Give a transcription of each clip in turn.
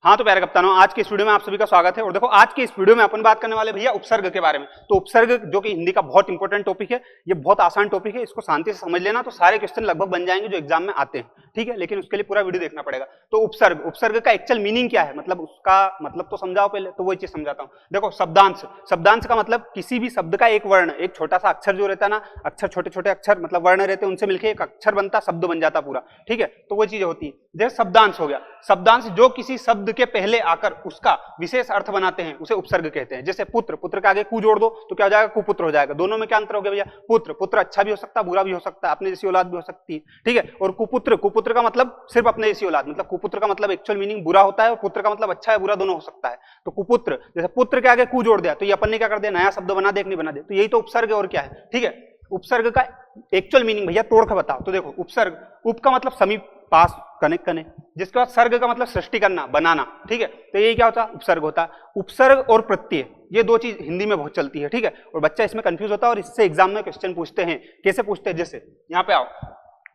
हाँ तो प्यारे कप्तानों, आज की इस वीडियो में आप सभी का स्वागत है। और देखो, आज की इस वीडियो में अपन बात करने वाले भैया उपसर्ग के बारे में। तो उपसर्ग जो कि हिंदी का बहुत इंपॉर्टेंट टॉपिक है, ये बहुत आसान टॉपिक है, इसको शांति से समझ लेना तो सारे क्वेश्चन लगभग बन जाएंगे जो एग्जाम में आते हैं, ठीक है। लेकिन उसके लिए पूरा वीडियो देखना पड़ेगा। तो उपसर्ग का एक्चुअल मीनिंग क्या है, मतलब उसका मतलब तो समझाओ पहले, तो वही चीज समझाता हूँ। देखो, शब्दांश का मतलब किसी भी शब्द का एक वर्ण, एक छोटा सा अक्षर जो रहता है ना, अक्षर छोटे छोटे अक्षर मतलब वर्ण रहते हैं, उनसे मिलकर एक अक्षर बनता, शब्द बन जाता पूरा, ठीक है। तो वो चीज होती है। जैसे शब्दांश हो गया, शब्दांश जो किसी शब्द के पहले आकर उसका विशेष अर्थ बनाते हैं उसे उपसर्ग कहते हैं। जैसे पुत्र, पुत्र के आगे कु जोड़ दो तो क्या हो जाएगा, कुपुत्र हो जाएगा। दोनों में क्या अंतर हो गया भैया, पुत्र अच्छा भी हो सकता है, बुरा भी हो सकता है, अपने जैसी औलाद भी हो सकती है, ठीक है। और कुपुत्र का मतलब सिर्फ अपने जैसी औलाद, मतलब कुपुत्र का मतलब एक्चुअल मीनिंग बुरा होता है और पुत्र का मतलब अच्छा है बुरा दोनों हो सकता है। तो कुपुत्र, जैसे पुत्र के आगे कु जोड़ दिया तो ये अपन ने क्या कर दिया, नया शब्द बना दे, नहीं बना दे, तो यही तो उपसर्ग है और क्या है, ठीक है। उपसर्ग का एक्चुअल मीनिंग भैया तोड़ के बताओ तो देखो, उपसर्ग, उप का मतलब समीप, पास, कनेक्ट करने, जिसके बाद सर्ग का मतलब सृष्टि करना, बनाना, ठीक है। तो यही क्या होता है, उपसर्ग होता है। उपसर्ग और प्रत्यय, ये दो चीज हिंदी में बहुत चलती है, ठीक है। और बच्चा इसमें कंफ्यूज होता है और इससे एग्जाम में क्वेश्चन पूछते हैं। कैसे पूछते हैं, जैसे यहाँ पे आओ,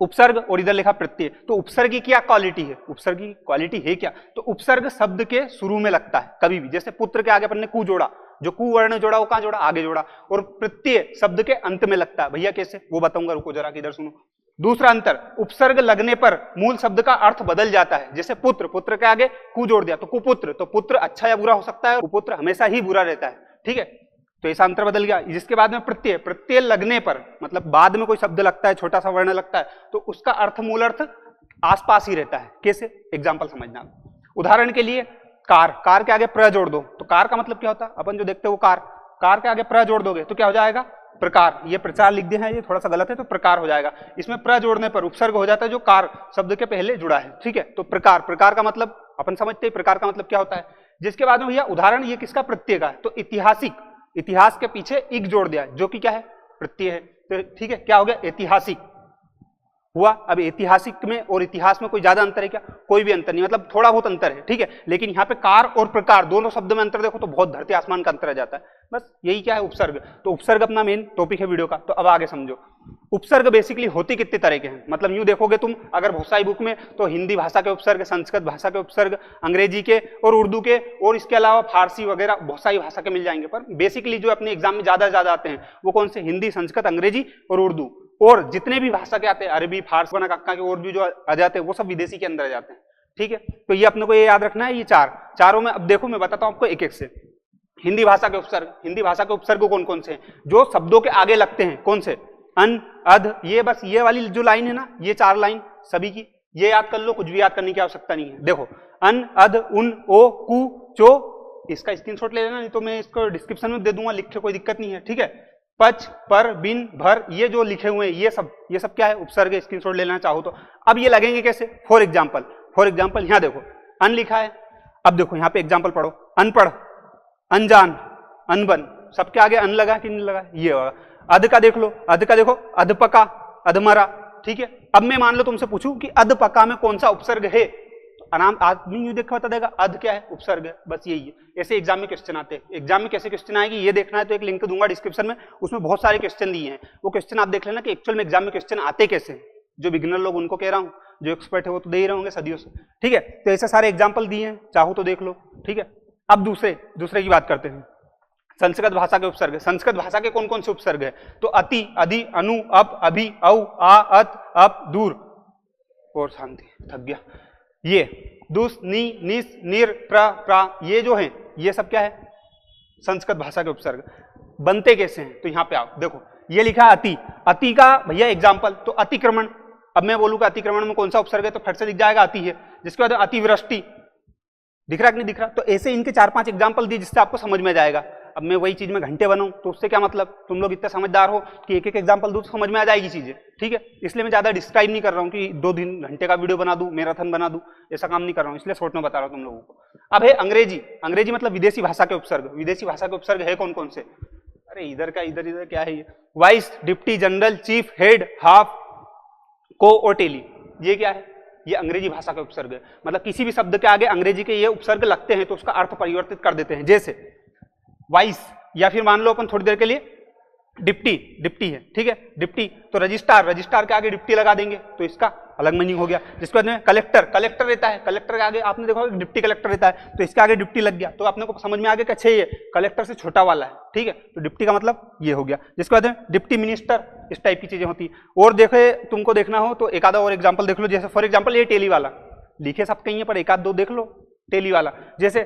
उपसर्ग और इधर लिखा प्रत्यय, तो उपसर्ग की क्या क्वालिटी है, उपसर्ग की क्वालिटी है क्या, तो उपसर्ग शब्द के शुरू में लगता है कभी भी। जैसे पुत्र के आगे अपन ने कु जोड़ा, जो कु वर्ण जोड़ा वो कहां जोड़ा, आगे जोड़ा। और प्रत्यय शब्द के अंत में लगता है, भैया कैसे, वो बताऊंगा, रुको जरा किधर सुनो। दूसरा अंतर, उपसर्ग लगने पर मूल शब्द का अर्थ बदल जाता है। जैसे पुत्र के आगे कु जोड़ दिया तो कुपुत्र, तो पुत्र अच्छा या बुरा हो सकता है, कुपुत्र हमेशा ही बुरा रहता है, ठीक है। तो ऐसा अंतर बदल गया। जिसके बाद में प्रत्यय लगने पर, मतलब बाद में कोई शब्द लगता है, छोटा सा वर्ण लगता है, तो उसका अर्थ, मूल अर्थ आसपास ही रहता है। कैसे, एग्जाम्पल समझना। उदाहरण के लिए, कार के आगे प्र जोड़ दो तो कार का मतलब क्या होता है, अपन जो देखते हैं वो कार के आगे प्र जोड़ दोगे तो क्या हो जाएगा, प्रकार। ये प्रचार लिख दिया है, ये थोड़ा सा गलत है, तो प्रकार हो जाएगा। इसमें प्र जोड़ने पर उपसर्ग हो जाता है जो कार शब्द के पहले जुड़ा है, ठीक है। तो प्रकार का मतलब अपन समझते हैं, प्रकार का मतलब क्या होता है। जिसके बाद में भैया उदाहरण, ये किसका, प्रत्यय का है। तो ऐतिहासिक, इतिहास के पीछे इक जोड़ दिया जो कि क्या है, प्रत्यय है, तो ठीक है, क्या हो गया, ऐतिहासिक हुआ। अब ऐतिहासिक में और इतिहास में कोई ज्यादा अंतर है क्या, कोई भी अंतर नहीं, मतलब थोड़ा बहुत अंतर है, ठीक है। लेकिन यहाँ पे कार और प्रकार दोनों शब्द में अंतर देखो तो बहुत धरती आसमान का अंतर आ जाता है। बस यही क्या है, उपसर्ग। तो उपसर्ग अपना मेन टॉपिक है वीडियो का। तो अब आगे समझो, उपसर्ग बेसिकली होती कितने तरह के हैं, मतलब यूं देखोगे तुम अगर बहुत सारी बुक में, तो हिंदी भाषा के उपसर्ग, संस्कृत भाषा के उपसर्ग, अंग्रेजी के और उर्दू के, और इसके अलावा फारसी वगैरह बहुत सारी भाषा के मिल जाएंगे। पर बेसिकली जो अपने एग्जाम में ज्यादा आते हैं वो कौन से, हिंदी, संस्कृत, अंग्रेजी और उर्दू। और जितने भी भाषा के आते हैं, अरबी, फारसी, कक्का के और भी जो आ जाते हैं वो सब विदेशी के अंदर आ जाते हैं, ठीक है। तो ये अपने को ये याद रखना है, ये चारों में। अब देखो मैं बताता हूं आपको एक एक से। हिंदी भाषा के उपसर्ग कौन कौन से हैं, जो शब्दों के आगे लगते हैं, कौन से, अन, अध, ये बस ये वाली जो लाइन है ना, ये 4 लाइन सभी की, ये याद कर लो, कुछ भी याद करने की आवश्यकता नहीं है। देखो, अन, अध, उन, ओ, कु, चो, इसका स्क्रीनशॉट ले लेना, नहीं तो मैं इसको डिस्क्रिप्शन में दे दूंगा लिख के, कोई दिक्कत नहीं है, ठीक है। पच, पर, बिन, भर, ये जो लिखे हुए हैं ये सब क्या है, उपसर्ग। स्क्रीनशॉट ले लेना चाहो तो। अब ये लगेंगे कैसे, फॉर एग्जाम्पल यहाँ देखो, अन लिखा है। अब देखो यहाँ पे एग्जाम्पल पढ़ो, अनपढ़, अनजान, अनबन, सबके आगे अन लगा कि नहीं लगा, ये होगा। अध का देखो, अधपका, अधमरा, ठीक है। अब मैं मान लो तुमसे पूछूं कि अधपका में कौन सा उपसर्ग है, आराम आदमी यूं देख बता देगा, अध क्या है, उपसर्ग है, बस यही है। ऐसे एग्जाम में क्वेश्चन आते हैं। एग्जाम में कैसे क्वेश्चन आएगी ये देखना है तो एक लिंक दूंगा डिस्क्रिप्शन में, उसमें बहुत सारे क्वेश्चन दिए हैं, वो क्वेश्चन आप देख लेना कि एक्चुअल में एग्जाम में क्वेश्चन आते कैसे हैं। जो बिगिनर लोग उनको कह रहा हूं, जो एक्सपर्ट है वो तो दे ही रहे होंगे सदियों से, ठीक है। तो ऐसे सारे एग्जाम्पल दिए हैं, चाहो तो देख लो, ठीक है। अब दूसरे की बात करते हैं, संस्कृत भाषा के उपसर्ग। संस्कृत भाषा के कौन कौन से उपसर्ग है, तो अति, अधि, अनु, अप, अभि, औ, आ, अत, अप, दूर और शांति, थक गया, ये दुस, नी, निस, निर, प्रा, ये जो है ये सब क्या है, संस्कृत भाषा के उपसर्ग। बनते कैसे हैं, तो यहां पे आओ, देखो ये लिखा है अति का भैया एग्जाम्पल, तो अतिक्रमण। अब मैं बोलूंगा अतिक्रमण में कौन सा उपसर्ग है तो फट से दिख जाएगा, अति है। जिसके बाद अतिवृष्टि, दिख रहा कि नहीं दिख रहा, तो ऐसे इनके 4-5 एग्जाम्पल दिए जिससे आपको समझ में जाएगा। अब मैं वही चीज में घंटे बनाऊं तो उससे क्या मतलब, तुम लोग इतने समझदार हो कि एक एक एग्जाम्पल दूं तो समझ में आ जाएगी चीजें, ठीक है। इसलिए मैं ज्यादा डिस्क्राइब नहीं कर रहा हूं कि 2 घंटे का वीडियो बना दूं, मैराथन बना दूं, ऐसा काम नहीं कर रहा हूं, इसलिए शॉर्ट में बता रहा हूं तुम लोगों को। अब है अंग्रेजी मतलब विदेशी भाषा के उपसर्ग। विदेशी भाषा के उपसर्ग है कौन कौन से, अरे इधर क्या है ये, vice, deputy, general, chief, head, half, को और टेली, ये क्या है, ये अंग्रेजी भाषा का उपसर्ग है। मतलब किसी भी शब्द के आगे अंग्रेजी के ये उपसर्ग लगते हैं तो उसका अर्थ परिवर्तित कर देते हैं। जैसे वाइस, या फिर मान लो अपन थोड़ी देर के लिए डिप्टी है, ठीक है, डिप्टी, तो रजिस्ट्रार के आगे डिप्टी लगा देंगे तो इसका अलग मीनिंग हो गया। जिसके बाद में कलेक्टर, कलेक्टर रहता है, कलेक्टर के आगे आपने देखा डिप्टी कलेक्टर रहता है, तो इसके आगे डिप्टी लग गया तो आपने को समझ में आ गया कि अच्छा ये कलेक्टर से छोटा वाला है, ठीक है, तो डिप्टी का मतलब ये हो गया। जिसके बाद में डिप्टी मिनिस्टर, इस टाइप की चीजें होती है। और देखे तुमको देखना हो तो एक आधा और एग्जाम्पल देख लो, जैसे फॉर एग्जाम्पल ये टेली वाला, लिखे सब कहीं है पर एक आध दो देख लो टेली वाला। जैसे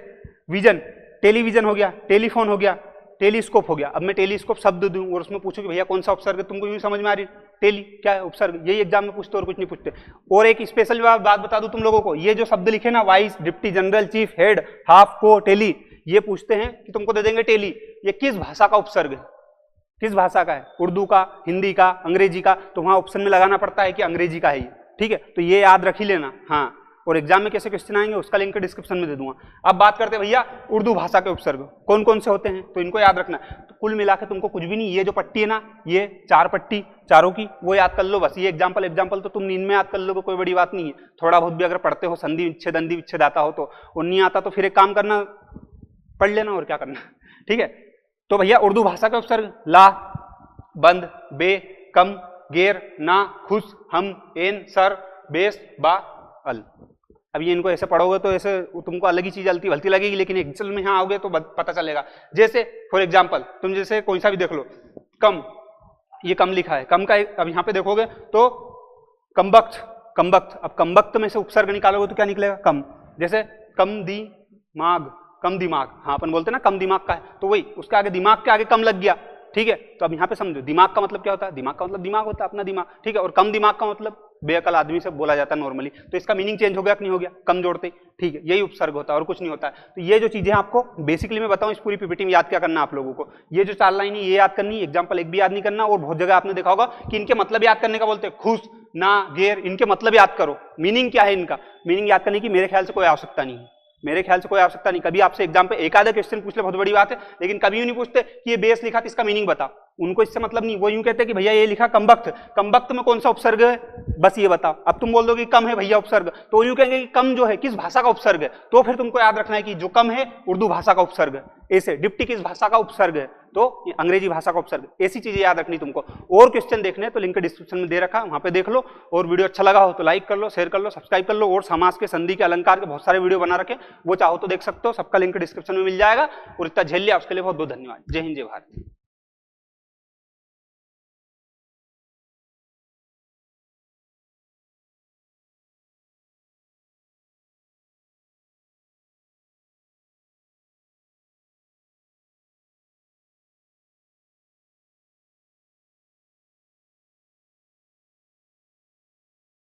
विजन, टेलीविजन हो गया, टेलीफोन हो गया, टेलीस्कोप हो गया। अब मैं टेलीस्कोप शब्द दूं और उसमें पूछूं कि भैया कौन सा उपसर्ग है, तुमको यूं समझ में आ रही टेली क्या है उपसर्ग, यही एग्जाम में पूछते और कुछ नहीं पूछते। और एक स्पेशल बात बता दूं तुम लोगों को, ये जो शब्द लिखे ना vice, deputy, general, chief, head, half, को, टेली, ये पूछते हैं कि तुमको दे देंगे टेली, ये किस भाषा का उपसर्ग है, किस भाषा का है, उर्दू का, हिंदी का, अंग्रेजी का, तो वहां ऑप्शन में लगाना पड़ता है कि अंग्रेजी का है ये, ठीक है, तो ये याद रख ही लेना। हाँ, और एग्जाम में कैसे क्वेश्चन आएंगे उसका लिंक डिस्क्रिप्शन में दे दूंगा। अब बात करते हैं भैया उर्दू भाषा के उपसर्ग कौन कौन से होते हैं, तो इनको याद रखना है। तो कुल मिला के तुमको कुछ भी नहीं, ये जो पट्टी है ना, ये 4 पट्टी चारों की वो याद कर लो बस। ये एग्जाम्पल तो तुम नींद में याद कर लोगे, कोई बड़ी बात नहीं है। थोड़ा बहुत भी अगर पढ़ते हो, संधि विच्छेद, अंधि विच्छेद आता हो तो, और नहीं आता तो फिर एक काम करना, पढ़ लेना और क्या करना, ठीक है। तो भैया उर्दू भाषा के उपसर्ग ला, बंद, बे, कम, गेर, ना, खुश, हम, एन, सर, बेस, बा, अल। अब ये इनको ऐसे पढ़ोगे तो ऐसे तुमको अलग ही चीज भलती लगेगी, लेकिन एक्चुअल में यहाँ आओगे तो पता चलेगा। जैसे फॉर एग्जाम्पल तुम जैसे कोई सा भी देख लो, कम, ये कम लिखा है, कम का अब यहाँ पे देखोगे तो कमबख्त, कमबख्त। अब कमबख्त में से उपसर्ग निकालोगे तो क्या निकलेगा, कम। जैसे कम दिमाग, कम दिमाग, हाँ अपन बोलते हैं ना कम दिमाग का है, तो वही उसके आगे दिमाग के आगे कम लग गया, ठीक है। तो अब यहाँ पे समझो दिमाग का मतलब क्या होता है, दिमाग का मतलब दिमाग होता है अपना दिमाग, ठीक है, और कम दिमाग का मतलब बेअकल आदमी से बोला जाता है नॉर्मली, तो इसका मीनिंग चेंज हो गया कि नहीं हो गया, कम जोड़ते, ठीक है, यही उपसर्ग होता है और कुछ नहीं होता है। तो ये जो चीजें आपको बेसिकली मैं बताऊं इस पूरी पीपीटी में याद क्या करना आप लोगों को, ये जो 4 लाइन है ये याद करनी, एग्जाम्पल एक भी याद नहीं करना। और बहुत जगह आपने देखा होगा कि इनके मतलब याद करने का बोलते हैं, खुश, ना, गेर, इनके मतलब याद करो, मीनिंग क्या है इनका, मीनिंग याद करने की मेरे ख्याल से कोई आवश्यकता नहीं है, मेरे ख्याल से कोई आवश्यकता नहीं। कभी आपसे एग्जाम पे एक आधा क्वेश्चन पूछ ले बहुत बड़ी बात है, लेकिन कभी नहीं पूछते कि ये बेस लिखा तो इसका मीनिंग बता, उनको इससे मतलब नहीं। वो यूं कहते हैं कि भैया ये लिखा कमबख्त, कमबख्त में कौन सा उपसर्ग है, बस ये बताओ। अब तुम बोल दो कि कम है भैया उपसर्ग, तो यूं कहेंगे कि कम जो है किस भाषा का उपसर्ग है, तो फिर तुमको याद रखना है कि जो कम है उर्दू भाषा का उपसर्ग है। ऐसे डिप्टी किस भाषा का उपसर्ग है, तो अंग्रेजी भाषा का उपसर्ग। ऐसी चीजें याद रखनी तुमको। और क्वेश्चन देखने तो लिंक डिस्क्रिप्शन में दे रखा, वहां पे देख लो। और वीडियो अच्छा लगा हो तो लाइक कर लो, शेयर कर लो, सब्सक्राइब कर लो। और समास के, संधि के, अलंकार के बहुत सारे वीडियो बना रखे, वो चाहो तो देख सकते हो, सबका लिंक डिस्क्रिप्शन में मिल जाएगा। और इतना झेल लिया उसके लिए बहुत बहुत धन्यवाद। जय हिंद, जय भारत।